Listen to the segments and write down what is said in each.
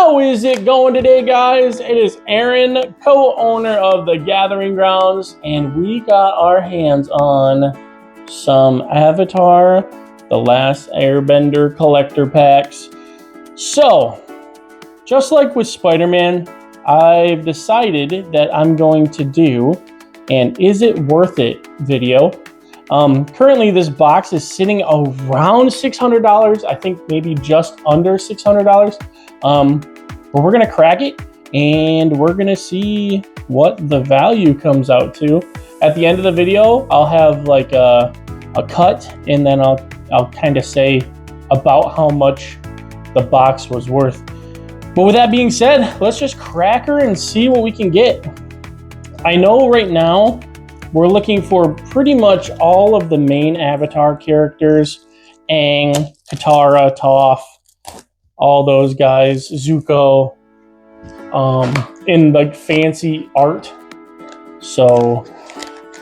How is it going today, guys? It is Aaron, co-owner of the Gathering Grounds, and we got our hands on some Avatar, the Last Airbender collector packs. So, just like with Spider-Man, I've decided that I'm going to do an Is It Worth It video. Currently, this box is sitting around $600. I think maybe just under $600. But we're gonna crack it and we're gonna see what the value comes out to. At the end of the video, I'll have like a cut, and then I'll kind of say about how much the box was worth. But with that being said, let's just crack her and see what we can get. I know right now we're looking for pretty much all of the main Avatar characters: Aang, Katara, Toph, all those guys, Zuko, in like fancy art. So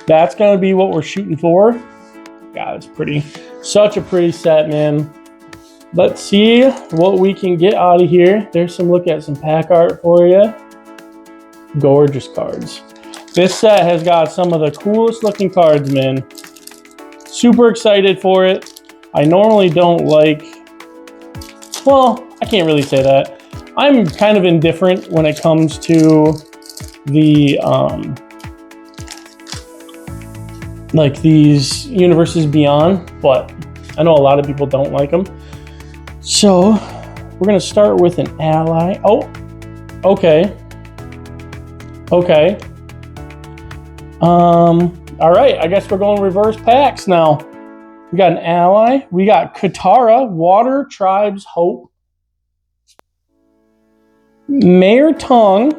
that's gonna be what we're shooting for. God, it's pretty. Such a pretty set, man. Let's see what we can get out of here. There's some look at some pack art for you. Gorgeous cards. This set has got some of the coolest looking cards, man. Super excited for it. I normally don't like, well, I can't really say that. I'm kind of indifferent when it comes to the, like these universes beyond, but I know a lot of people don't like them. So we're gonna start with an ally. Oh, okay. Okay. All right, I guess we're going reverse packs now. We got an ally. We got Katara, Water Tribe's Hope. Mayor Tong,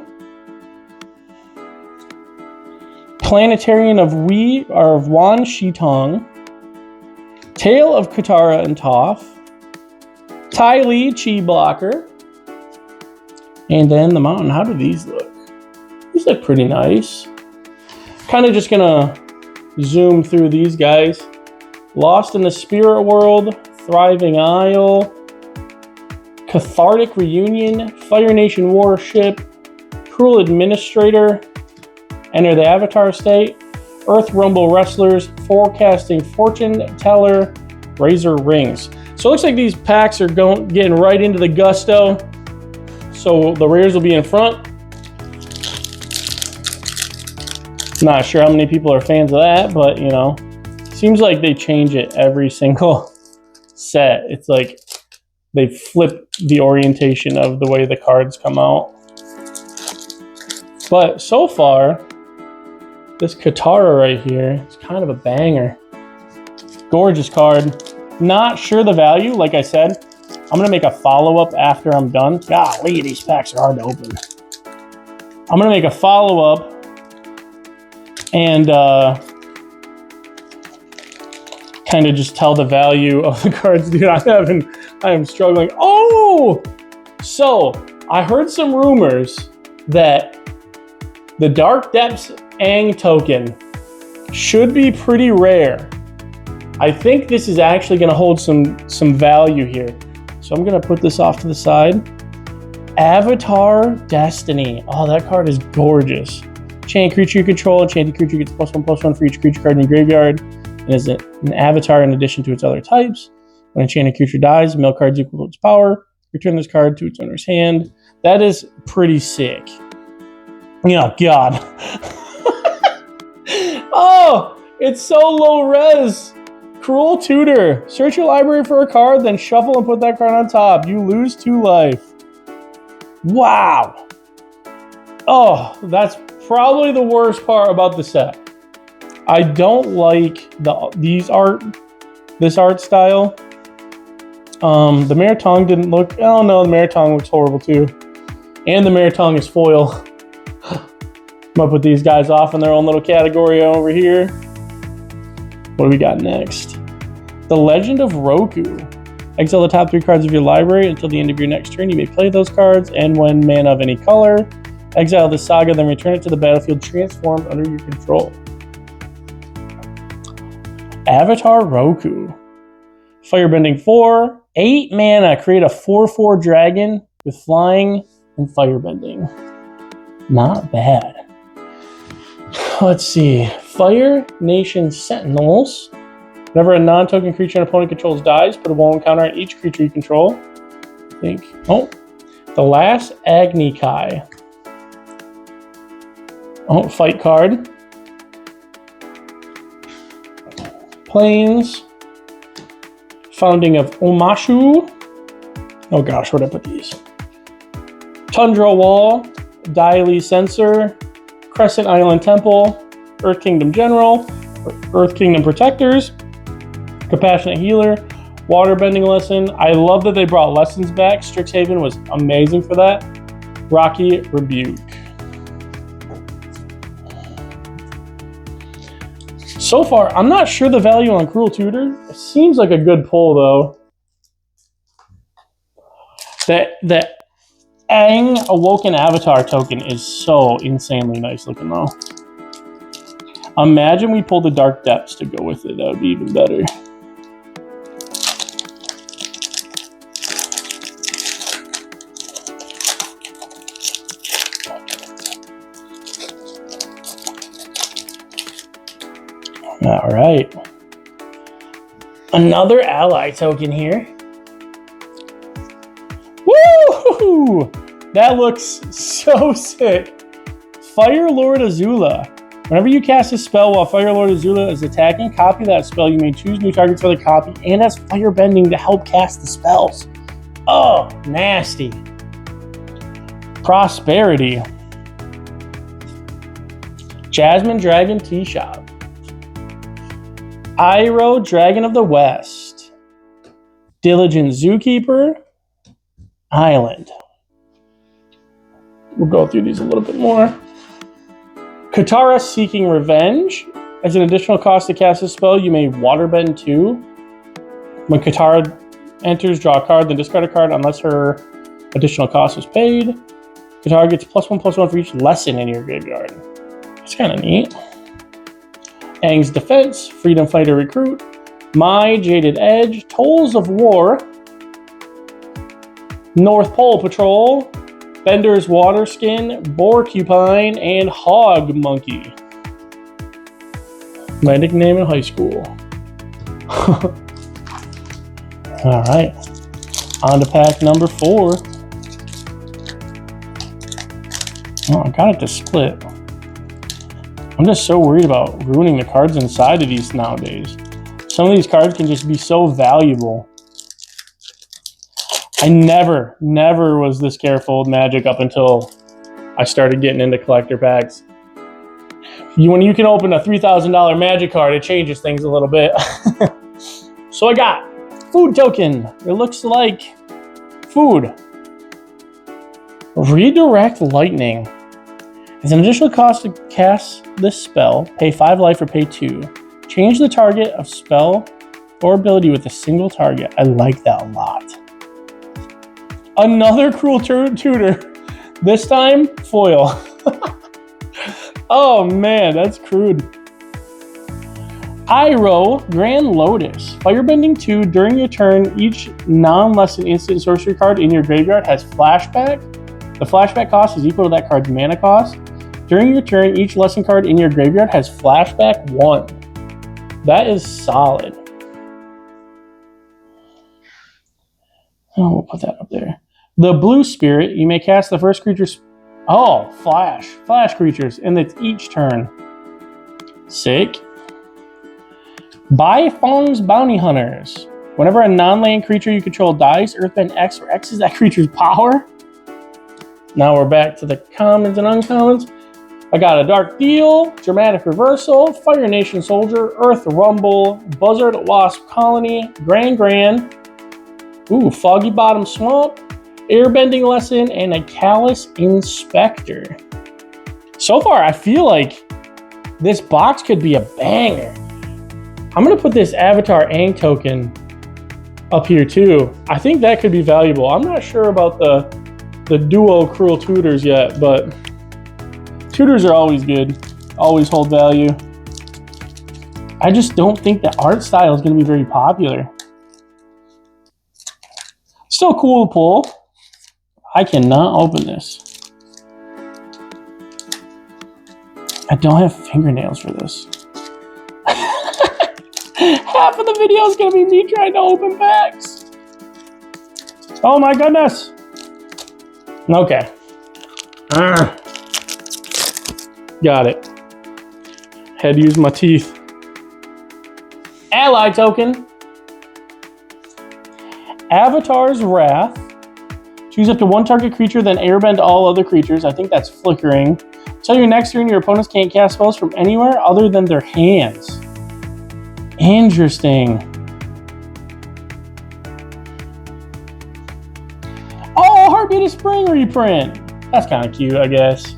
Planetarian of Wan Shitong. Tale of Katara and Toph. Ty Lee, Chi Blocker. And then the Mountain. How do these look? These look pretty nice. Kind of just gonna zoom through these guys. Lost in the Spirit World, Thriving Isle, Cathartic Reunion, Fire Nation Warship, Cruel Administrator, Enter the Avatar State, Earth Rumble Wrestlers, Forecasting Fortune Teller, Razor Rings. So it looks like these packs are getting right into the gusto. So the rares will be in front. Not sure how many people are fans of that, but you know, seems like they change it every single set. It's like they flip the orientation of the way the cards come out. But so far, this Katara right here is kind of a banger. Gorgeous card. Not sure the value, like I said. I'm gonna make a follow-up after I'm done. Golly, these packs are hard to open. I'm gonna make a follow-up and kind of just tell the value of the cards. Dude, I am struggling. Oh! So, I heard some rumors that the Dark Depths Aang token should be pretty rare. I think this is actually going to hold some value here. So I'm going to put this off to the side. Avatar Destiny. Oh, that card is gorgeous. Enchanted creature you control. Enchanted creature gets +1/+1 for each creature card in your graveyard. And is an avatar in addition to its other types. When an enchanted creature dies, mill cards equal to its power. Return this card to its owner's hand. That is pretty sick. Oh, God. Oh, it's so low res. Cruel Tutor. Search your library for a card, then shuffle and put that card on top. You lose 2 life. Wow. Oh, that's probably the worst part about the set. I don't like this art style. The Mayor Tong didn't look. Oh no, the Mayor Tong looks horrible too, and the Mayor Tong is foil. I'm gonna put these guys off in their own little category over here. What do we got next? The Legend of Roku. Exile the top 3 cards of your library until the end of your next turn. You may play those cards, and when mana of any color, exile the saga, then return it to the battlefield transformed under your control. Avatar Roku. Firebending 4, 8 mana, create a 4/4 dragon with flying and firebending. Not bad. Let's see. Fire Nation Sentinels. Whenever a non-token creature an opponent controls dies, put a 1/1 counter on each creature you control. I think. Oh. The Last Airbender. Oh, fight card. Plains. Founding of Omashu. Oh gosh, where'd I put these? Tundra Wall. Daily Sensor. Crescent Island Temple. Earth Kingdom General. Earth Kingdom Protectors. Compassionate Healer. Waterbending Lesson. I love that they brought lessons back. Strixhaven was amazing for that. Rocky Rebuke. So far, I'm not sure the value on Cruel Tutor. It seems like a good pull, though. That Aang Awoken Avatar token is so insanely nice looking, though. Imagine we pulled the Dark Depths to go with it. That would be even better. All right. Another ally token here. Woo! That looks so sick. Fire Lord Azula. Whenever you cast a spell while Fire Lord Azula is attacking, copy that spell. You may choose new targets for the copy and has firebending to help cast the spells. Oh, nasty. Prosperity. Jasmine Dragon Tea Shop. Iroh, Dragon of the West. Diligent Zookeeper. Island. We'll go through these a little bit more. Katara Seeking Revenge. As an additional cost to cast a spell, you may Waterbend 2. When Katara enters, draw a card, then discard a card unless her additional cost is paid. Katara gets +1/+1 for each lesson in your graveyard. That's kind of neat. Aang's Defense, Freedom Fighter Recruit, My Jaded Edge, Tolls of War, North Pole Patrol, Bender's Water Skin, Porcupine, and Hog Monkey. My nickname in high school. All right, on to pack number 4. Oh, I got it to split. I'm just so worried about ruining the cards inside of these nowadays. Some of these cards can just be so valuable. I never was this careful with Magic up until I started getting into collector packs. When you can open a $3,000 Magic card, it changes things a little bit. So I got Food Token. It looks like food. Redirect Lightning. As an additional cost to cast this spell, pay 5 life or pay 2. Change the target of spell or ability with a single target. I like that a lot. Another Cruel Tutor. This time, foil. Oh man, that's crude. Iroh, Grand Lotus. Firebending 2. During your turn, each non-lesson instant sorcery card in your graveyard has flashback. The flashback cost is equal to that card's mana cost. During your turn, each lesson card in your graveyard has flashback 1. That is solid. Oh, we'll put that up there. The Blue Spirit, you may cast the first creature's... Oh, flash creatures, and it's each turn. Sick. Baifeng's Bounty Hunters. Whenever a non-land creature you control dies, Earthbend X, where X is that creature's power. Now we're back to the commons and uncommons. I got a Dark Deal, Dramatic Reversal, Fire Nation Soldier, Earth Rumble, Buzzard Wasp Colony, Grand, ooh, Foggy Bottom Swamp, Airbending Lesson, and a Callous Inspector. So far, I feel like this box could be a banger. I'm going to put this Avatar Aang token up here too. I think that could be valuable. I'm not sure about the duo Cruel Tutors yet, but tutors are always good. Always hold value. I just don't think the art style is going to be very popular. Still cool to pull. I cannot open this. I don't have fingernails for this. Half of the video is going to be me trying to open packs. Oh my goodness. Okay. Got it. Had to use my teeth. Ally token. Avatar's Wrath. Choose up to one target creature, then airbend all other creatures. I think that's flickering. Until your next turn, your opponents can't cast spells from anywhere other than their hands. Interesting. Oh, Heartbeat of Spring reprint. That's kind of cute, I guess.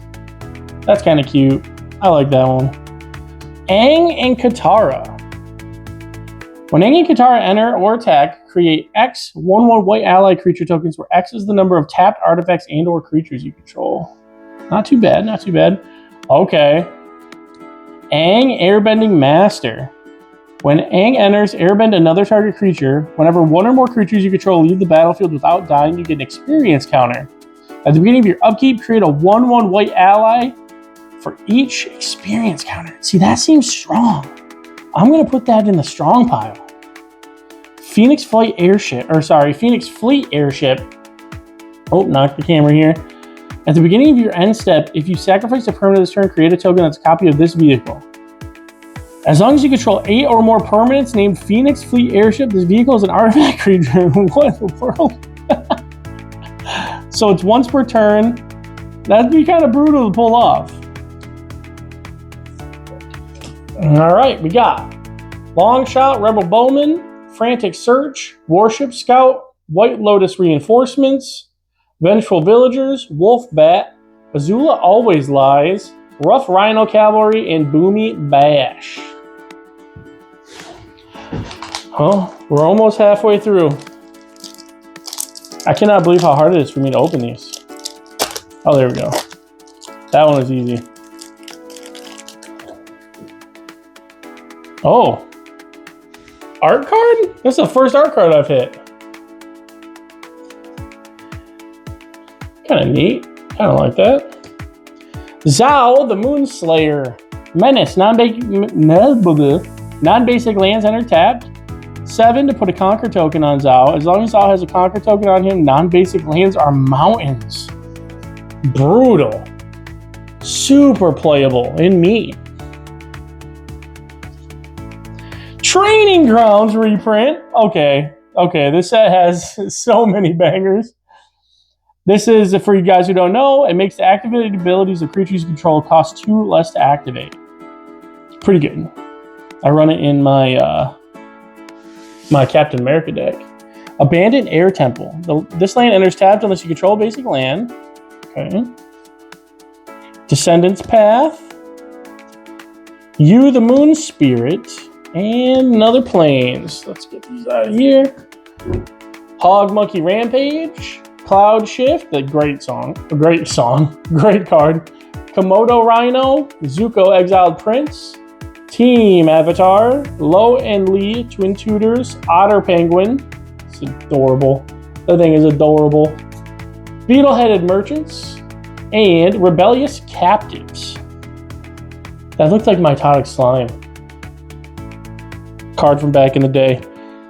That's kind of cute. I like that one. Aang and Katara. When Aang and Katara enter or attack, create X 1/1 white ally creature tokens where X is the number of tapped artifacts and or creatures you control. Not too bad, not too bad. Okay. Aang Airbending Master. When Aang enters, airbend another target creature. Whenever one or more creatures you control leave the battlefield without dying, you get an experience counter. At the beginning of your upkeep, create a 1/1 white ally for each experience counter. See, that seems strong. I'm going to put that in the strong pile. Phoenix Fleet Airship. Oh, knocked the camera here. At the beginning of your end step, if you sacrifice a permanent this turn, create a token that's a copy of this vehicle. As long as you control 8 or more permanents named Phoenix Fleet Airship, this vehicle is an artifact creature. What in the world? So it's once per turn. That'd be kind of brutal to pull off. All right, we got Long Shot, Rebel Bowman, Frantic Search, Warship Scout, White Lotus Reinforcements, Vengeful Villagers, Wolf Bat, Azula Always Lies, Rough Rhino Cavalry, and Boomy Bash. Oh, we're almost halfway through. I cannot believe how hard it is for me to open these. Oh, there we go. That one was easy. Oh. Art card? That's the first art card I've hit. Kind of neat. Kind of like that. Zao, the Moonslayer. Menace. Non-basic lands enter tapped. 7 to put a Conquer token on Zao. As long as Zao has a Conquer token on him, non-basic lands are mountains. Brutal. Super playable and mean. Training Grounds reprint. Okay, this set has so many bangers. This is, for you guys who don't know, it makes the activated abilities of creatures you control cost 2 less to activate. Pretty good. I run it in my my Captain America deck. Abandoned Air Temple. This land enters tapped unless you control a basic land. Okay. Descendant's Path. You, the Moon Spirit. And another Plains. Let's get these out of here. Hog Monkey Rampage. Cloud Shift, a great card. Komodo Rhino, Zuko Exiled Prince, Team Avatar, Lo and Lee, Twin Tutors, Otter Penguin. It's adorable. That thing is adorable. Beetle-Headed Merchants, and Rebellious Captives. That looked like Mitotic Slime. Card from back in the day.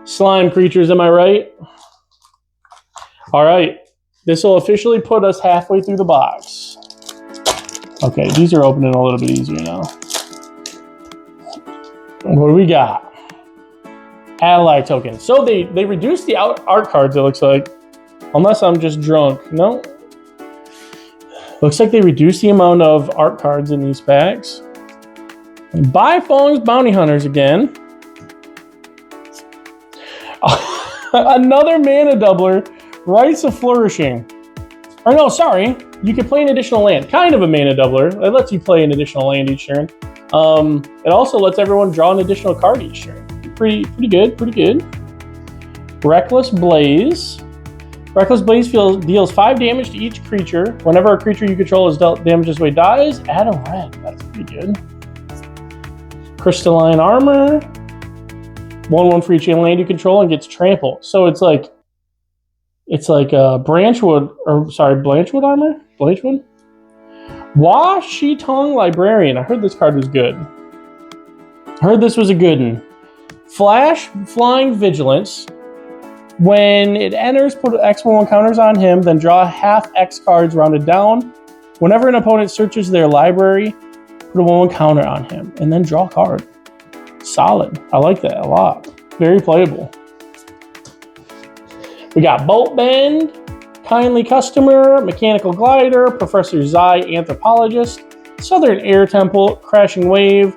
Slime creatures, am I right? All right. This will officially put us halfway through the box. Okay, these are opening a little bit easier now. What do we got? Ally tokens. So they reduced the art cards, it looks like. Unless I'm just drunk. No. Looks like they reduced the amount of art cards in these packs. Bifong's Bounty Hunters again. Another mana doubler. Rites of Flourishing. Or no, sorry. You can play an additional land. Kind of a mana doubler. It lets you play an additional land each turn. It also lets everyone draw an additional card each turn. Pretty good. Reckless Blaze. Reckless Blaze deals 5 damage to each creature. Whenever a creature you control is dealt damage this way dies, add a red. That's pretty good. Crystalline Armor. 1/1 for each land you control and gets trampled. So it's like It's like Blanchwood armor? Blanchwood? Washitong Librarian. I heard this card was good. I heard this was a good one. Flash Flying Vigilance. When it enters, put X1 counters on him, then draw half X cards rounded down. Whenever an opponent searches their library, put a 1/1 counter on him, and then draw a card. Solid. I like that a lot. Very playable. We got Bolt Bend, Kindly Customer, Mechanical Glider, Professor Zai, Anthropologist, Southern Air Temple, Crashing Wave,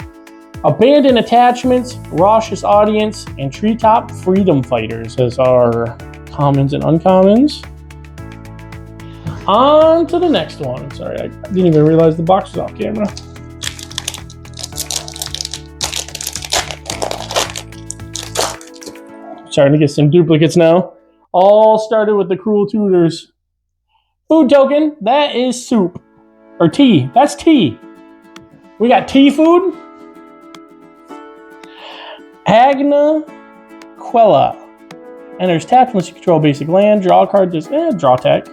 Abandoned Attachments, Raucous Audience, and Treetop Freedom Fighters as our commons and uncommons. On to the next one. Sorry, I didn't even realize the box was off camera. Starting to get some duplicates now. All started with the Cruel Tutors. Food token, that is soup. Or tea, that's tea. We got tea food. Agna Quella. Enters tapped unless you control basic land. Draw a card, just draw tech.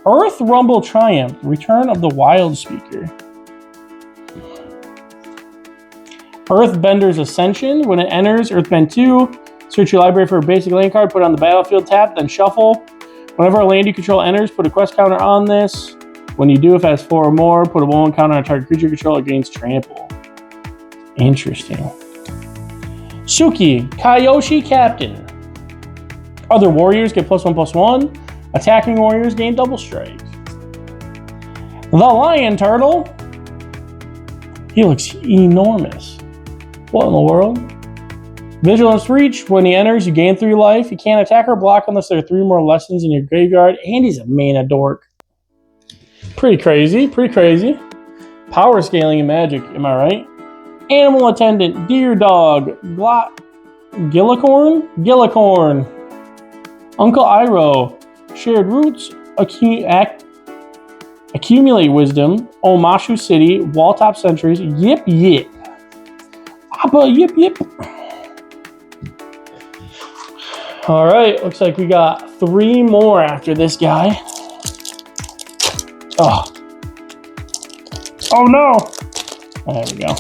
Earth Rumble Triumph, Return of the Wild Speaker. Earthbender's Ascension. When it enters, Earthbend 2. Search your library for a basic land card, put it on the battlefield, tap, then shuffle. Whenever a land you control enters, put a quest counter on this. When you do, if it has 4 or more, put a 1/1 counter on a target creature you control against trample. Interesting. Suki, Kaiyoshi Captain. Other warriors get +1/+1. Attacking warriors gain double strike. The Lion Turtle. He looks enormous. What in the world? Vigilance Reach. When he enters, you gain 3 life. You can't attack or block unless there are 3 more lessons in your graveyard. And he's a mana dork. Pretty crazy. Pretty crazy. Power scaling in Magic. Am I right? Animal Attendant. Deer Dog. Gillicorn. Uncle Iroh. Shared Roots. Accumulate Wisdom. Omashu City. Walltop Sentries. Yip Yip. Papa Yip Yip. All right, looks like we got 3 more after this guy. Oh no. There we go.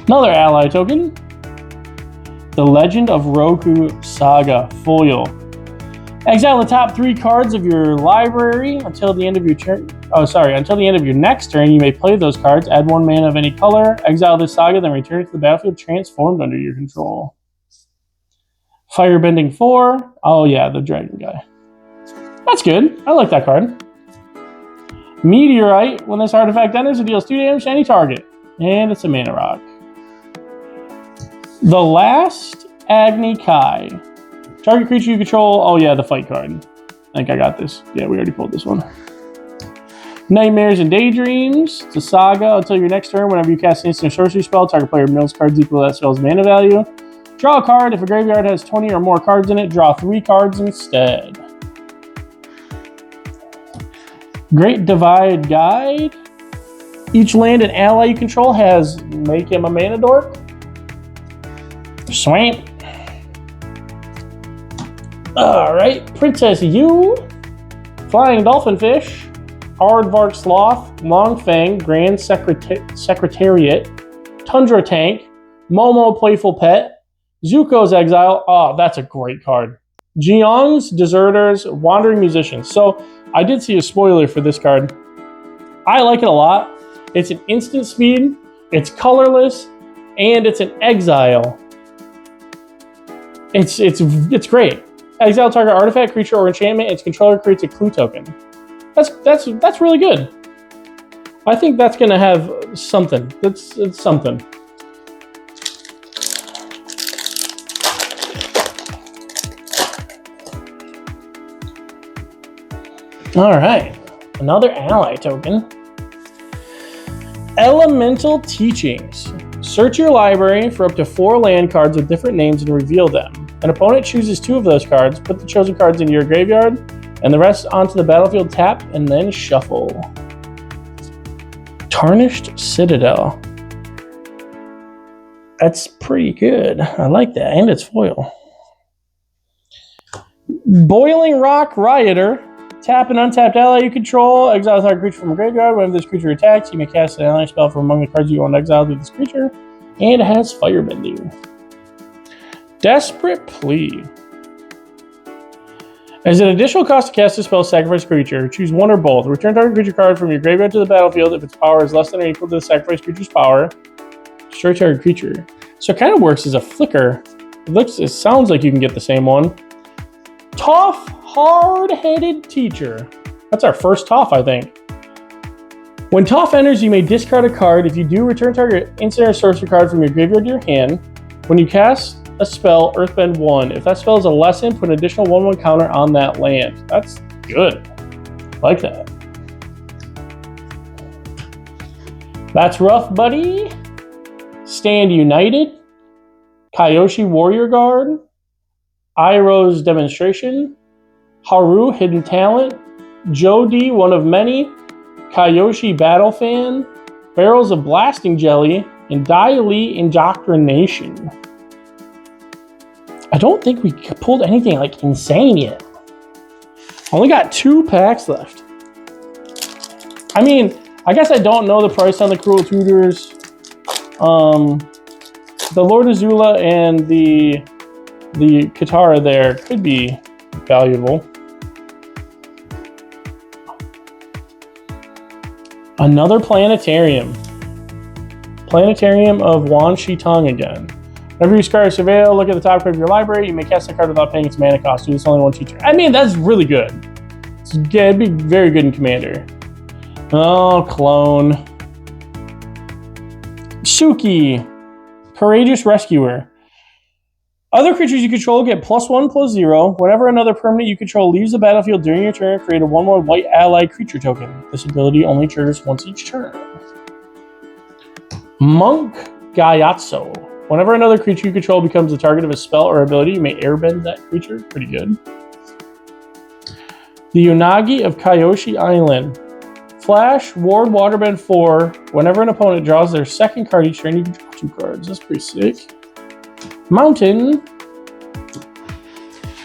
Another ally token. The Legend of Roku Saga Foil. Exile the top 3 cards of your library until the end of your turn. Until the end of your next turn, you may play those cards. Add 1 mana of any color. Exile this saga, then return it to the battlefield transformed under your control. Firebending 4. Oh yeah, the dragon guy. That's good. I like that card. Meteorite. When this artifact enters, it deals 2 damage to any target. And it's a mana rock. The Last Agni Kai. Target creature you control. Oh yeah, the fight card. I think I got this. Yeah, we already pulled this one. Nightmares and Daydreams. It's a saga until your next turn. Whenever you cast an instant or sorcery spell, target player mills cards equal to that spell's mana value. Draw a card. If a graveyard has 20 or more cards in it, draw 3 cards instead. Great Divide Guide. Each land and ally you control has make him a mana dork. Swamp. Alright, Princess Yu. Flying Dolphinfish. Aardvark Sloth, Longfang, Grand Secretariat, Tundra Tank, Momo Playful Pet, Zuko's Exile. Oh, that's a great card. Jiang's Deserters, Wandering Musicians. So, I did see a spoiler for this card. I like it a lot. It's an instant speed, it's colorless, and it's an exile. It's great. Exile target artifact, creature, or enchantment. Its controller creates a clue token. That's really good. I think that's gonna have something. It's something. All right, another ally token. Elemental Teachings. Search your library for up to 4 land cards with different names and reveal them. An opponent chooses 2 of those cards, put the chosen cards into your graveyard, and the rest onto the battlefield, tap, and then shuffle. Tarnished Citadel. That's pretty good. I like that. And it's foil. Boiling Rock Rioter. Tap an untapped ally you control. Exile a target creature from a graveyard. Whenever this creature attacks, you may cast an ally spell from among the cards you own exiled with this creature. And it has Firebending. Desperate Plea. As an additional cost to cast a spell, sacrifice creature. Choose one or both. Return target creature card from your graveyard to the battlefield if its power is less than or equal to the sacrifice creature's power. Destroy target creature. So it kind of works as a flicker. It sounds like you can get the same one. Tough, hard-headed teacher. That's our first Tough, I think. When Tough enters, you may discard a card. If you do, return target instant or sorcery card from your graveyard to your hand. When you cast a spell, Earthbend 1. If that spell is a lesson, put an additional 1/1 counter on that land. That's good. I like that. That's rough, buddy. Stand United. Kyoshi Warrior Guard. Iroh's Demonstration. Haru Hidden Talent. Jody One of Many. Kyoshi Battle Fan. Barrels of Blasting Jelly. And Dai Li Indoctrination. I don't think we pulled anything like insane yet. Only got 2 packs left. I mean, I guess I don't know the price on the Cruel Tutors. The Lord Azula and the Katara there could be valuable. Another Planetarium. Planetarium of Wan Shi Tong again. Whenever you scry or surveil, look at the top card of your library. You may cast a card without paying its mana cost. Do this only one feature. I mean, that's really good. It'd be very good in Commander. Oh, clone. Suki. Courageous Rescuer. Other creatures you control get +1/+0. Whenever another permanent you control leaves the battlefield during your turn, create a 1/1 white ally creature token. This ability only triggers once each turn. Monk Gyatso. Whenever another creature you control becomes the target of a spell or ability, you may airbend that creature. Pretty good. The Unagi of Kyoshi Island. Flash, Ward, Waterbend 4. Whenever an opponent draws their second card each turn, you can draw 2 cards. That's pretty sick. Mountain.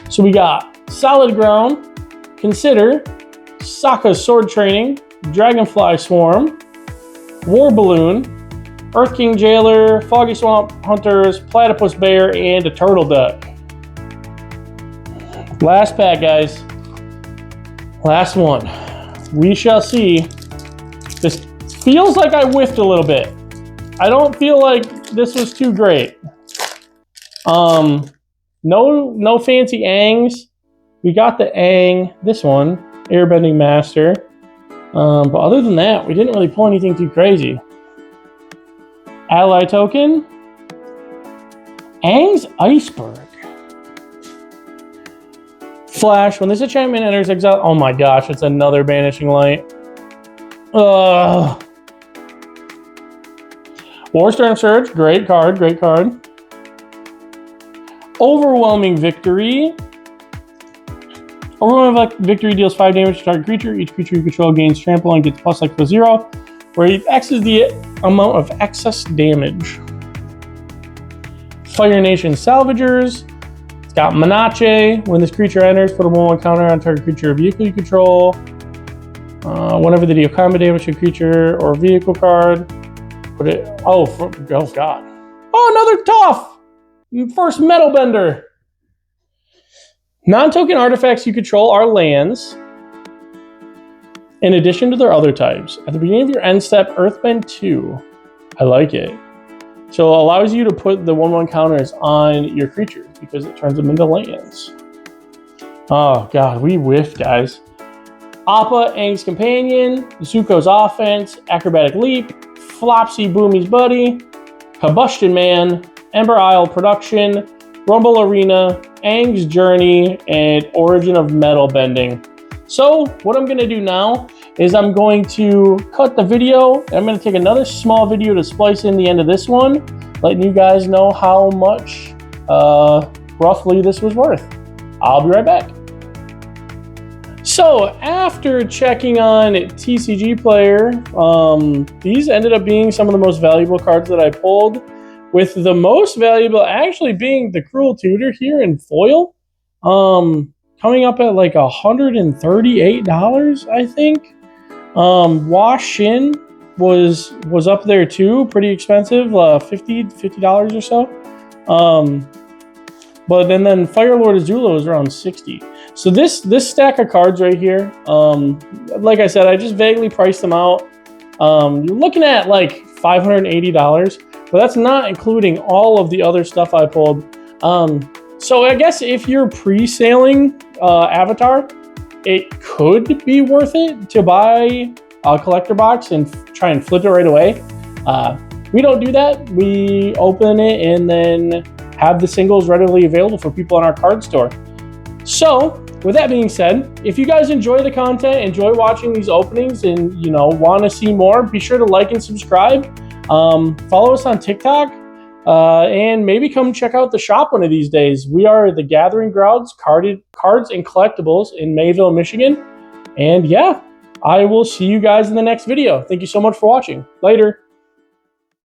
So we got Solid Ground, Consider, Sokka's Sword Training, Dragonfly Swarm, War Balloon, Earth King Jailer, Foggy Swamp Hunters, Platypus Bear, and a Turtle Duck. Last pack, guys. Last one. We shall see. This feels like I whiffed a little bit. I don't feel like this was too great. No fancy Angs. We got the Aang, this one, Airbending Master. But other than that, we didn't really pull anything too crazy. Ally token. Aang's Iceberg. Flash, when this enchantment enters exile. Oh my gosh, it's another Banishing Light. Warstorm Surge, great card, great card. Overwhelming Victory. Overwhelming Victory deals 5 damage to target creature. Each creature you control gains trample and gets +0, where X is the amount of excess damage. Fire Nation Salvagers. It's got Menache. When this creature enters, put a 1/1 counter on target creature or vehicle you control. Whenever they deal combat damage to a creature or vehicle card, put it. Oh God. Oh, another Tough! First Metal Bender. Non-token artifacts you control are lands, in addition to their other types. At the beginning of your end step, Earthbend 2. I like it. So it allows you to put the 1/1 counters on your creatures because it turns them into lands. Oh God, we whiffed, guys. Appa, Aang's Companion, Zuko's Offense, Acrobatic Leap, Flopsy, Boomy's Buddy, Combustion Man, Ember Isle Production, Rumble Arena, Aang's Journey, and Origin of Metal Bending. So what I'm going to do now is I'm going to cut the video. I'm going to take another small video to splice in the end of this one, letting you guys know how much roughly this was worth. I'll be right back. So after checking on TCG Player, these ended up being some of the most valuable cards that I pulled. with the most valuable actually being the Cruel Tutor here in foil, coming up at like $138, I think. Wash Shin was up there too, pretty expensive, $50 or so. But then Fire Lord Azula is around 60. So this stack of cards right here, like I said, I just vaguely priced them out. You're looking at like $580, but that's not including all of the other stuff I pulled. So I guess if you're pre-selling Avatar, it could be worth it to buy a collector box and try and flip it right away. We don't do that. We open it and then have the singles readily available for people in our card store. So with that being said, if you guys enjoy the content, enjoy watching these openings, and want to see more, be sure to like and subscribe. Follow us on TikTok, and maybe come check out the shop one of these days. We are the Gathering Grounds Cards and Collectibles in Mayville, Michigan. And yeah, I will see you guys in the next video. Thank you so much for watching. Later.